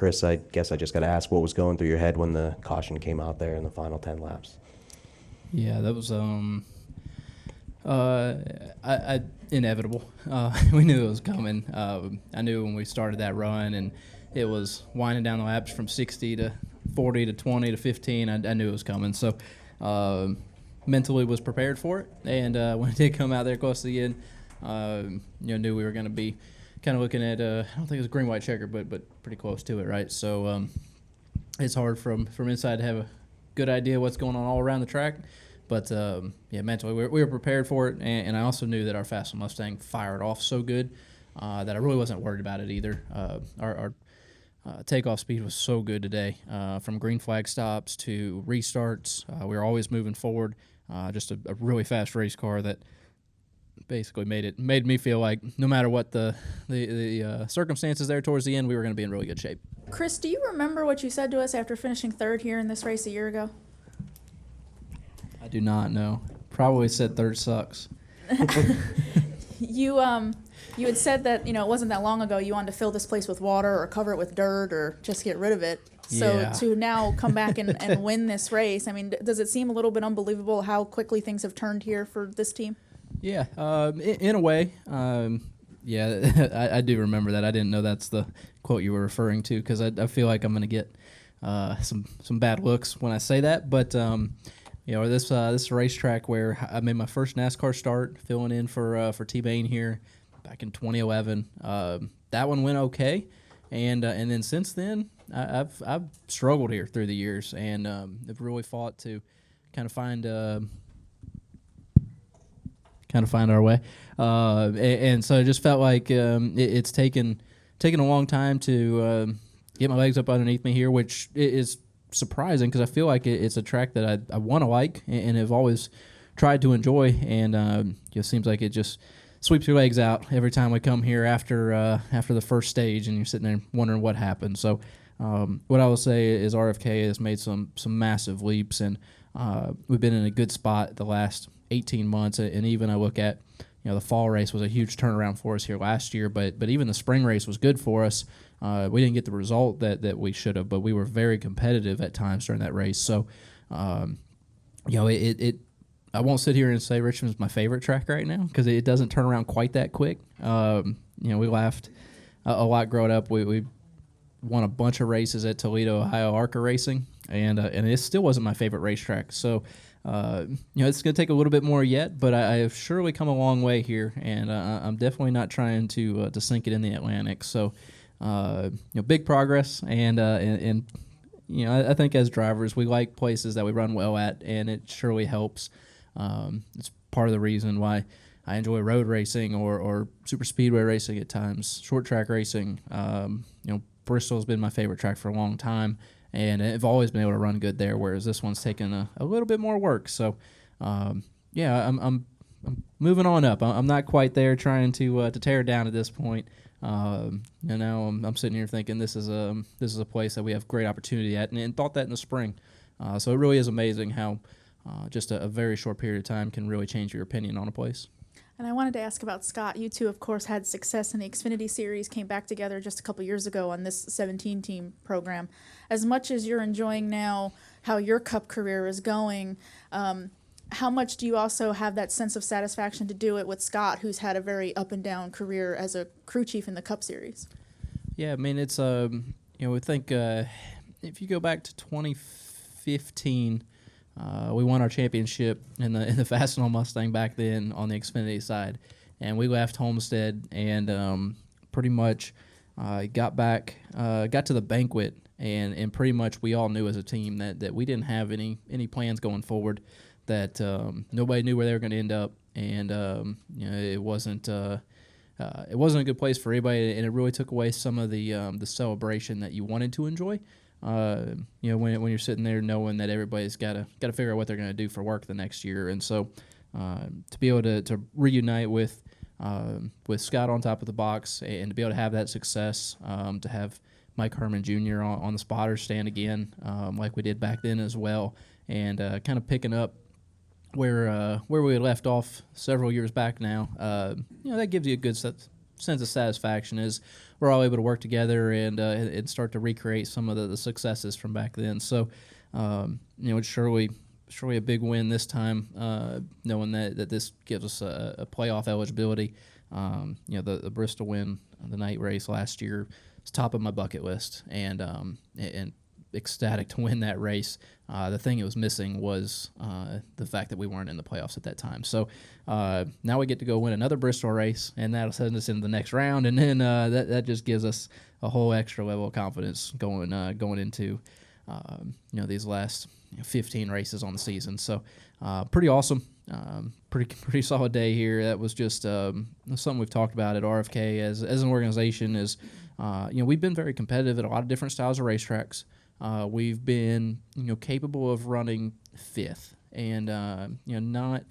Chris, I guess I just got to ask, what was going through your head when the caution came out there in the final 10 laps? Yeah, that was inevitable. We knew it was coming. I knew when we started that run, and it was winding down the laps from 60 to 40 to 20 to 15. I knew it was coming. So mentally was prepared for it. And when it did come out there close to the end, knew we were going to be kind of looking at, I don't think it was green, white checker, but pretty close to it, right? So it's hard from inside to have a good idea what's going on all around the track. But, mentally we were prepared for it, and I also knew that our Fast Mustang fired off so good that I really wasn't worried about it either. Our takeoff speed was so good today, from green flag stops to restarts. We were always moving forward, just a really fast race car that basically made me feel like no matter what the circumstances there towards the end, we were going to be in really good shape. Chris, do you remember what you said to us after finishing third here in this race a year ago? I do not know. Probably said third sucks. You had said that, it wasn't that long ago you wanted to fill this place with water or cover it with dirt or just get rid of it. So Yeah. to now come back and win this race, I mean, does it seem a little bit unbelievable how quickly things have turned here for this team? Yeah, in a way. I do remember that. I didn't know that's the quote you were referring to, because I feel like I'm going to get some bad looks when I say that. But this racetrack where I made my first NASCAR start, filling in for T-Bane here back in 2011. That one went okay, and then since then I've struggled here through the years, and have really fought to kind of find our way, and so it just felt like it's taken a long time to get my legs up underneath me here, which is surprising because I feel like it's a track that I want to like and have always tried to enjoy, and it seems like it just sweeps your legs out every time we come here after the first stage, and you're sitting there wondering what happened. So what I will say is RFK has made some massive leaps, and we've been in a good spot the last 18 months, and even I look at the fall race was a huge turnaround for us here last year, but even the spring race was good for us. We didn't get the result that we should have, but we were very competitive at times during that race. So I won't sit here and say Richmond's my favorite track right now because it doesn't turn around quite that quick. We laughed a lot growing up. We won a bunch of races at Toledo, Ohio ARCA Racing, and it still wasn't my favorite racetrack. So it's going to take a little bit more yet, but I have surely come a long way here, and I'm definitely not trying to sink it in the Atlantic. So big progress, and I think as drivers we like places that we run well at, and it surely helps. It's part of the reason why I enjoy road racing or super speedway racing at times, short track racing. Bristol's been my favorite track for a long time, and I've always been able to run good there, whereas this one's taken a little bit more work. So, I'm moving on up. I'm not quite there trying to tear it down at this point. Now I'm sitting here thinking this is a place that we have great opportunity at, and thought that in the spring. So it really is amazing how just a very short period of time can really change your opinion on a place. And I wanted to ask about Scott. You two, of course, had success in the Xfinity Series, came back together just a couple years ago on this 17-team program. As much as you're enjoying now how your Cup career is going, how much do you also have that sense of satisfaction to do it with Scott, who's had a very up-and-down career as a crew chief in the Cup Series? Yeah, I mean, it's, we think if you go back to 2015, we won our championship in the Fastenal Mustang back then on the Xfinity side, and we left Homestead and pretty much got to the banquet, and pretty much we all knew as a team that we didn't have any plans going forward, that nobody knew where they were going to end up, and it wasn't a good place for anybody, and it really took away some of the celebration that you wanted to enjoy. When you're sitting there knowing that everybody's got to figure out what they're going to do for work the next year, and so to be able to reunite with Scott on top of the box, and to be able to have that success, to have Mike Herman Jr. on the spotter stand again, like we did back then as well, and kind of picking up where we had left off several years back now, that gives you a good sense of satisfaction is we're all able to work together and start to recreate some of the successes from back then. So, it's surely a big win this time, knowing that this gives us a playoff eligibility. The Bristol win, the night race last year, is top of my bucket list, and ecstatic to win that race. The thing it was missing was the fact that we weren't in the playoffs at that time. So now we get to go win another Bristol race, and that'll send us into the next round, and then that just gives us a whole extra level of confidence going into these last 15 races on the season. So pretty awesome. Pretty solid day here. That was just something we've talked about at RFK as an organization. Is we've been very competitive at a lot of different styles of racetracks. We've been capable of running fifth, and not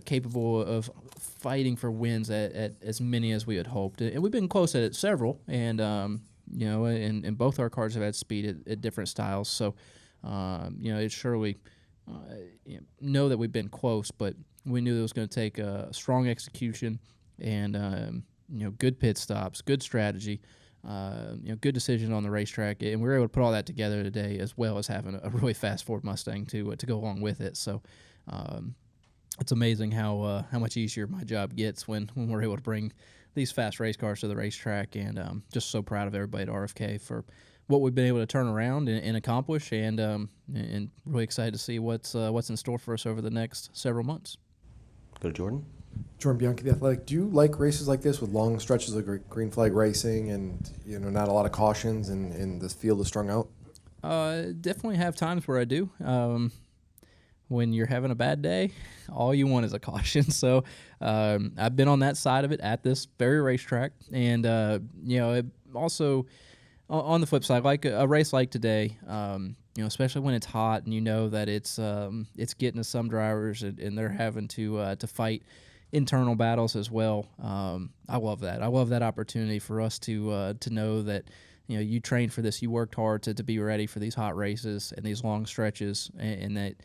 capable of fighting for wins at as many as we had hoped. And we've been close at several, and and both our cars have had speed at different styles. So it's surely know that we've been close, but we knew it was going to take a strong execution and good pit stops, good strategy, good decision on the racetrack, and we were able to put all that together today, as well as having a really fast Ford Mustang to go along with it. So it's amazing how much easier my job gets when we're able to bring these fast race cars to the racetrack, and just so proud of everybody at RFK for what we've been able to turn around and accomplish, and really excited to see what's in store for us over the next several months. Go to Jordan. Jordan Bianchi, The Athletic. Do you like races like this with long stretches of green flag racing and not a lot of cautions and the field is strung out? Definitely have times where I do. When you're having a bad day, all you want is a caution. So I've been on that side of it at this very racetrack, and it also on the flip side, like a race like today, especially when it's hot and that it's getting to some drivers and they're having to fight internal battles as well. I love that. I love that opportunity for us to know that you trained for this, you worked hard to be ready for these hot races and these long stretches, and that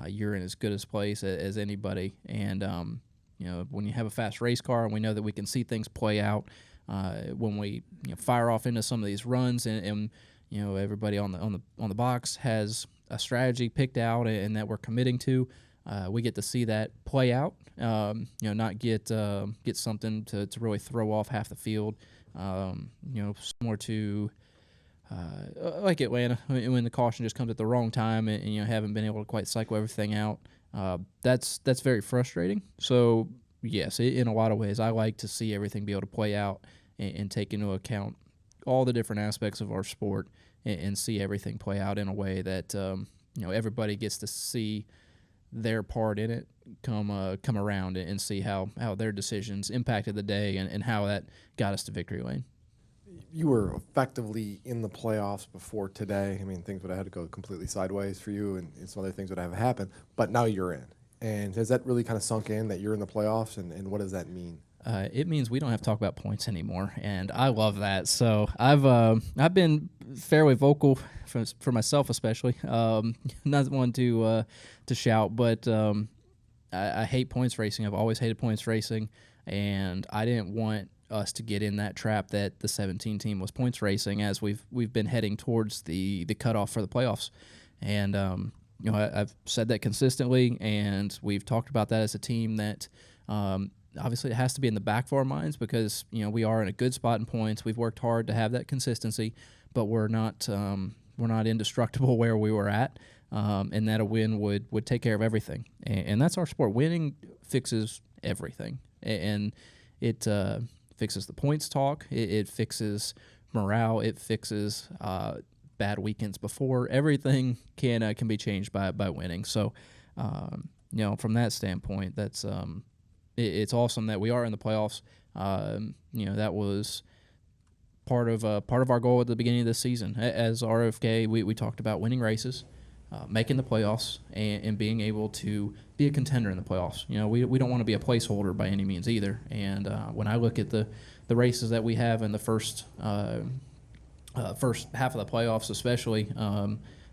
you're in as good a place as anybody. And when you have a fast race car, and we know that we can see things play out. When we fire off into some of these runs, and everybody on the box has a strategy picked out and that we're committing to, we get to see that play out. Not get something to really throw off half the field. Similar to like Atlanta, when the caution just comes at the wrong time and haven't been able to quite cycle everything out. That's very frustrating. So yes, in a lot of ways, I like to see everything be able to play out and take into account all the different aspects of our sport and see everything play out in a way that everybody gets to see their part in it come around and see how their decisions impacted the day and how that got us to victory lane. You were effectively in the playoffs before today. I mean, things would have had to go completely sideways for you, and some other things would have happened. But now you're in. And has that really kind of sunk in that you're in the playoffs, and what does that mean? It means we don't have to talk about points anymore, and I love that. So I've been fairly vocal for myself, especially. Not one to shout, but I hate points racing. I've always hated points racing, and I didn't want us to get in that trap that the 17 team was points racing as we've been heading towards the cutoff for the playoffs, and I've said that consistently, and we've talked about that as a team that. Obviously, it has to be in the back of our minds because we are in a good spot in points. We've worked hard to have that consistency, but we're not indestructible where we were at, and that a win would take care of everything. And that's our sport. Winning fixes everything, and it fixes the points talk. It fixes morale. It fixes bad weekends before. Everything can be changed by winning. So, from that standpoint, that's. It's awesome that we are in the playoffs. That was part of our goal at the beginning of this season. As RFK, we talked about winning races, making the playoffs, and being able to be a contender in the playoffs. We don't want to be a placeholder by any means either. And when I look at the races that we have in the first half of the playoffs, especially,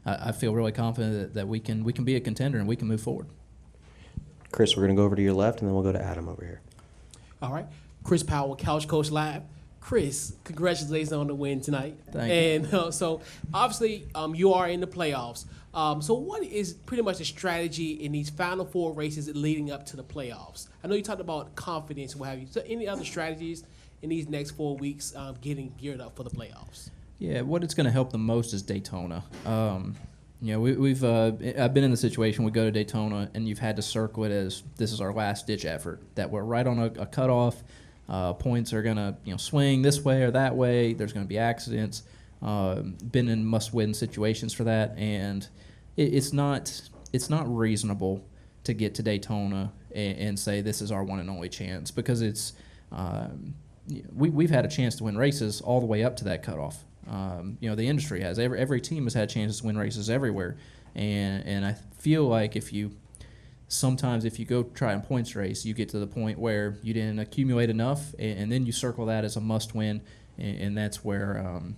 I feel really confident that we can be a contender and we can move forward. Chris, we're going to go over to your left, and then we'll go to Adam over here. All right. Chris Powell, Couch Coach Live. Chris, congratulations on the win tonight. Thank you. And so obviously you are in the playoffs. So what is pretty much the strategy in these Final Four races leading up to the playoffs? I know you talked about confidence and what have you. So any other strategies in these next 4 weeks getting geared up for the playoffs? Yeah, what it's going to help the most is Daytona. We've I've been in the situation we go to Daytona and you've had to circle it as this is our last ditch effort, that we're right on a cutoff. Points are going to swing this way or that way. There's going to be accidents. Been in must-win situations for that, and it's not reasonable to get to Daytona and say this is our one and only chance, because it's we've had a chance to win races all the way up to that cutoff. The industry has. Every team has had chances to win races everywhere, and I feel like if you go try and points race, you get to the point where you didn't accumulate enough, and then you circle that as a must-win, and that's where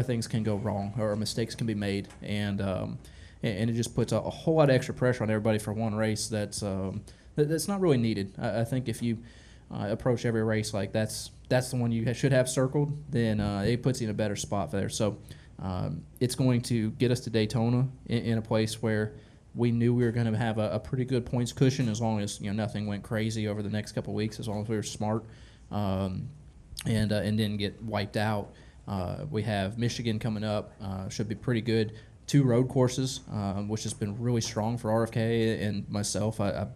things can go wrong or mistakes can be made, and it just puts a whole lot of extra pressure on everybody for one race that's not really needed. I think if you approach every race like that's the one you should have circled, then it puts you in a better spot there. So it's going to get us to Daytona in a place where we knew we were going to have a pretty good points cushion, as long as nothing went crazy over the next couple of weeks, as long as we were smart and didn't get wiped out. We have Michigan coming up, should be pretty good. 2 road courses, which has been really strong for RFK and myself. I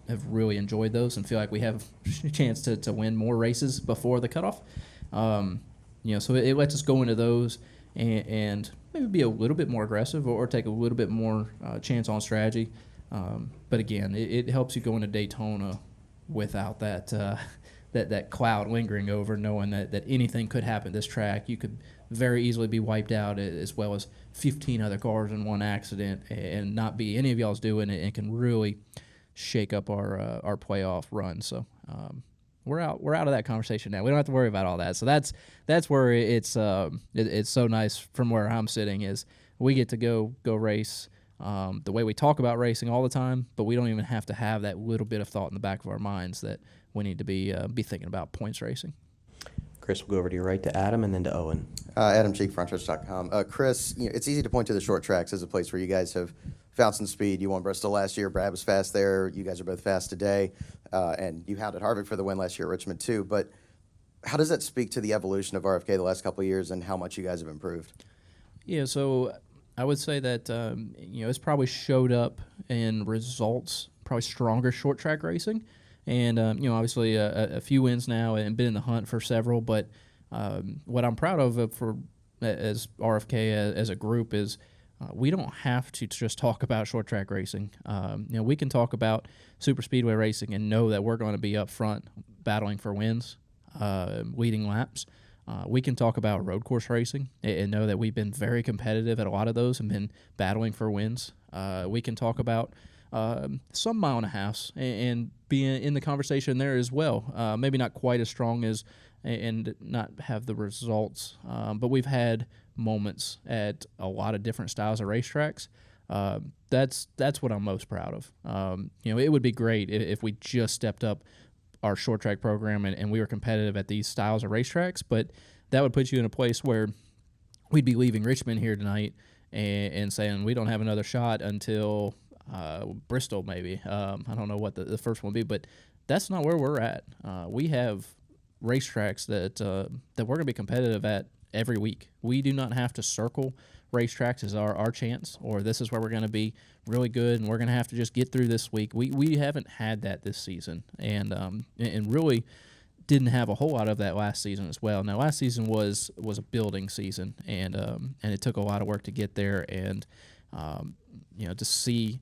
have really enjoyed those and feel like we have a chance to win more races before the cutoff. So it lets us go into those and maybe be a little bit more aggressive or take a little bit more chance on strategy. But again, it helps you go into Daytona without that cloud lingering over, knowing that anything could happen at this track. You could very easily be wiped out, as well as 15 other cars in one accident, and not be any of y'all's doing it, and can really shake up our playoff run. So we're out of that conversation now. We don't have to worry about all that. So that's where it's so nice from where I'm sitting, is we get to go race the way we talk about racing all the time, but we don't even have to have that little bit of thought in the back of our minds that we need to be thinking about points racing. Chris, we'll go over to your right to Adam and then to Owen. Adam Cheek, frontstretch.com. Chris, it's easy to point to the short tracks as a place where you guys have found some speed. You won Bristol last year. Brad was fast there. You guys are both fast today. And you hounded Harvick for the win last year at Richmond too. But how does that speak to the evolution of RFK the last couple of years and how much you guys have improved? Yeah, so I would say that it's probably showed up in results, probably stronger short track racing. And, obviously a few wins now and been in the hunt for several. But what I'm proud of as RFK as a group is we don't have to just talk about short track racing. We can talk about super speedway racing and know that we're going to be up front battling for wins, leading laps. We can talk about road course racing and know that we've been very competitive at a lot of those and been battling for wins. We can talk about some mile and a half and be in the conversation there as well. Maybe not quite as strong as and not have the results, but we've had moments at a lot of different styles of racetracks. That's what I'm most proud of. It would be great if we just stepped up our short track program and we were competitive at these styles of racetracks, but that would put you in a place where we'd be leaving Richmond here tonight and saying we don't have another shot until Bristol maybe. I don't know what the first one will be, but that's not where we're at. We have racetracks that we're going to be competitive at every week. We do not have to circle racetracks as our chance, or this is where we're going to be really good and we're going to have to just get through this week. We haven't had that this season, and really didn't have a whole lot of that last season as well. Now, last season was a building season, and it took a lot of work to get there, and to see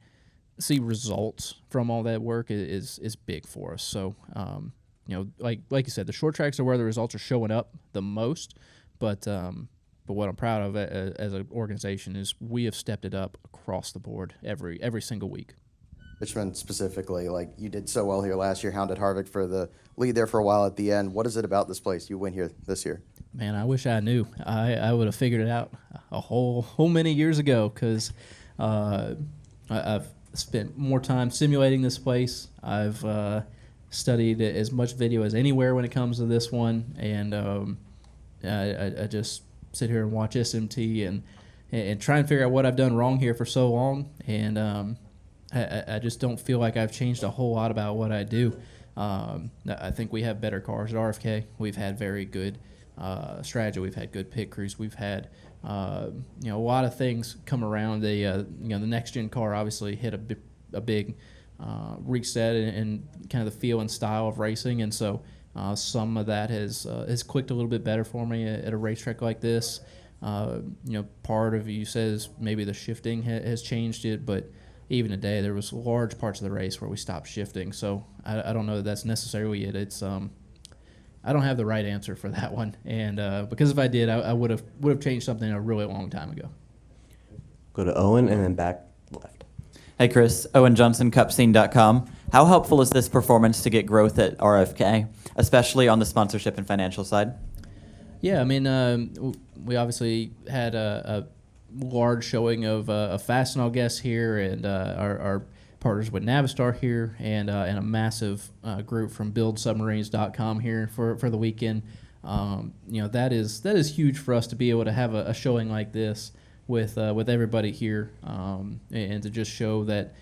results from all that work is big for us. So, like you said, the short tracks are where the results are showing up the most, but what I'm proud of as an organization is we have stepped it up across the board every single week. Richmond specifically, like you did so well here last year, hounded Harvick for the lead there for a while at the end. What is it about this place you win here this year? Man, I wish I knew. I would have figured it out a whole many years ago, because I've spent more time simulating this place. I've studied as much video as anywhere when it comes to this one, and I just sit here and watch SMT and try and figure out what I've done wrong here for so long, and I just don't feel like I've changed a whole lot about what I do. I think we have better cars at RFK. We've had very good strategy. We've had good pit crews. We've had a lot of things come around. The next gen car obviously hit a big reset and kind of the feel and style of racing, and so some of that has clicked a little bit better for me at a racetrack like this. Part of you says maybe the shifting has changed it, but even today there was large parts of the race where we stopped shifting. So I don't know that that's necessarily it. It's I don't have the right answer for that one, and because if I did, I would have changed something a really long time ago. Go to Owen and then back left. Hey, Chris. Owen Johnson, Cupscene.com. How helpful is this performance to get growth at RFK, especially on the sponsorship and financial side? Yeah, I mean, we obviously had a large showing of Fastenal guests here, and our partners with Navistar here, and a massive group from BuildSubmarines.com here for the weekend. That is huge for us to be able to have a showing like this with everybody here, and to just show that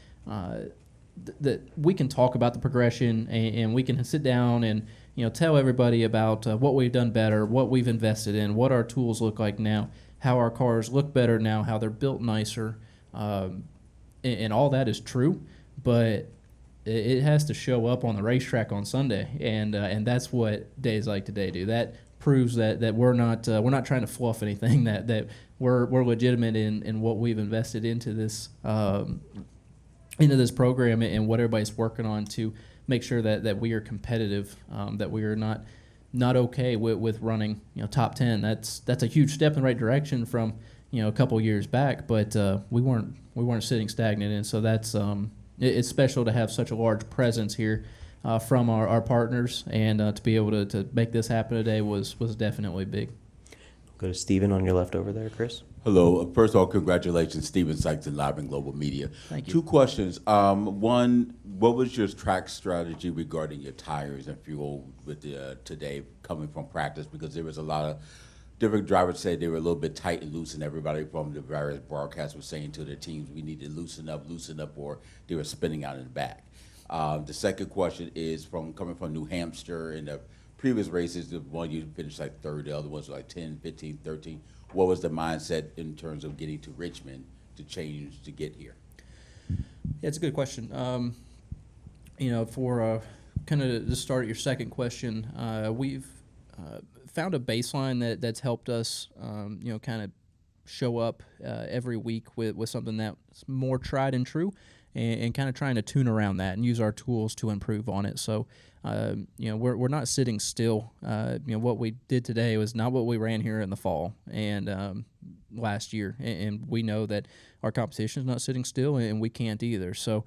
that we can talk about the progression, and we can sit down and tell everybody about what we've done better, what we've invested in, what our tools look like now, how our cars look better now, how they're built nicer, and all that is true, but it has to show up on the racetrack on Sunday, and that's what days like today do. That proves that we're not trying to fluff anything, that we're legitimate in what we've invested into this program and what everybody's working on to make sure that we are competitive, that we are not okay with running top 10. That's a huge step in the right direction from a couple years back, but we weren't sitting stagnant, and so that's it's special to have such a large presence here from our partners, and to be able to make this happen today was definitely big. Go to Steven on your left over there, Chris. Hello. First of all, congratulations, Steven Sykes and Live and Global Media. Thank you. Two questions. One, what was your track strategy regarding your tires and fuel with today coming from practice? Because there was a lot of different drivers say they were a little bit tight and loose, and everybody from the various broadcasts was saying to their teams, we need to loosen up, or they were spinning out in the back. The second question is coming from New Hampshire in the previous races, the one you finished like third, the other ones were like 10, 15, 13. What was the mindset in terms of getting to Richmond to change to get here? Yeah, it's a good question. For kind of to start your second question, we've found a baseline that's helped us, kind of show up every week with something that's more tried and true, and kind of trying to tune around that and use our tools to improve on it. So, we're not sitting still. What we did today was not what we ran here in the fall and last year, and we know that our competition is not sitting still, and we can't either. So,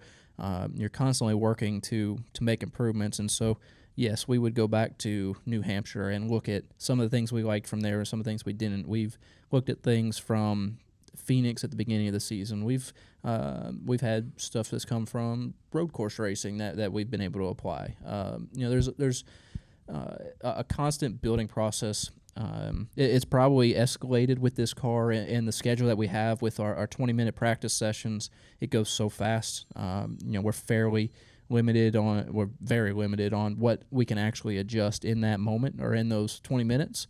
you're constantly working to make improvements, and so yes, we would go back to New Hampshire and look at some of the things we liked from there and some of the things we didn't. We've looked at things from Phoenix at the beginning of the season. We've had stuff that's come from road course racing that we've been able to apply. There's a constant building process. It's probably escalated with this car and the schedule that we have with our 20-minute practice sessions. It goes so fast. We're very limited on what we can actually adjust in that moment or in those 20 minutes.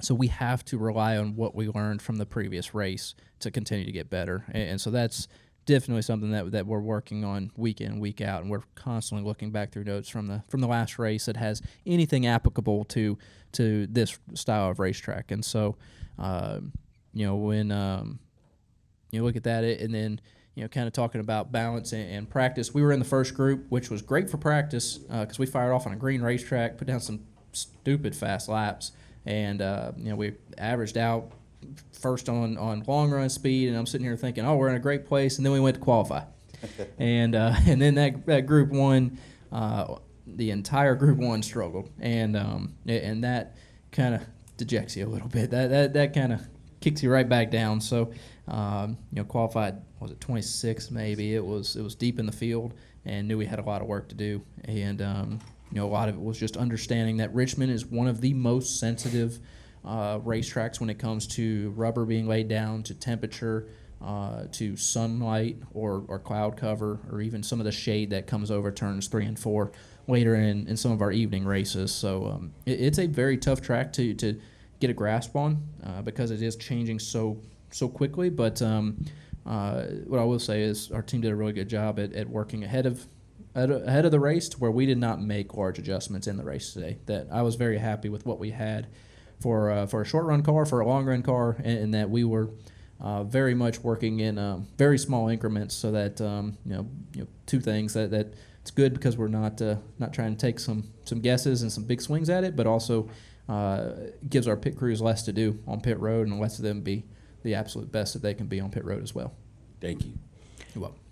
So we have to rely on what we learned from the previous race to continue to get better. And so that's definitely something that we're working on week in, week out, and we're constantly looking back through notes from the last race that has anything applicable to this style of racetrack. And so, when you look at that, and then kind of talking about balance and practice, we were in the first group, which was great for practice because we fired off on a green racetrack, put down some stupid fast laps. And, we averaged out first on long run speed, and I'm sitting here thinking, oh, we're in a great place. And then we went to qualify. and then that Group 1, the entire Group 1 struggled. And that kind of dejects you a little bit. That kind of kicks you right back down. So, qualified, was it 26 maybe? It was deep in the field. and knew we had a lot of work to do. And a lot of it was just understanding that Richmond is one of the most sensitive racetracks when it comes to rubber being laid down, to temperature, to sunlight or cloud cover, or even some of the shade that comes over turns 3 and 4 later in some of our evening races. So it's a very tough track to get a grasp on because it is changing so quickly. But what I will say is our team did a really good job at working ahead of the race to where we did not make large adjustments in the race today. That I was very happy with what we had for a short run car, for a long run car, and that we were very much working in very small increments, so that two things that it's good because we're not trying to take some guesses and some big swings at it, but also gives our pit crews less to do on pit road and lets them be the absolute best that they can be on pit road as well. Thank you. You're welcome.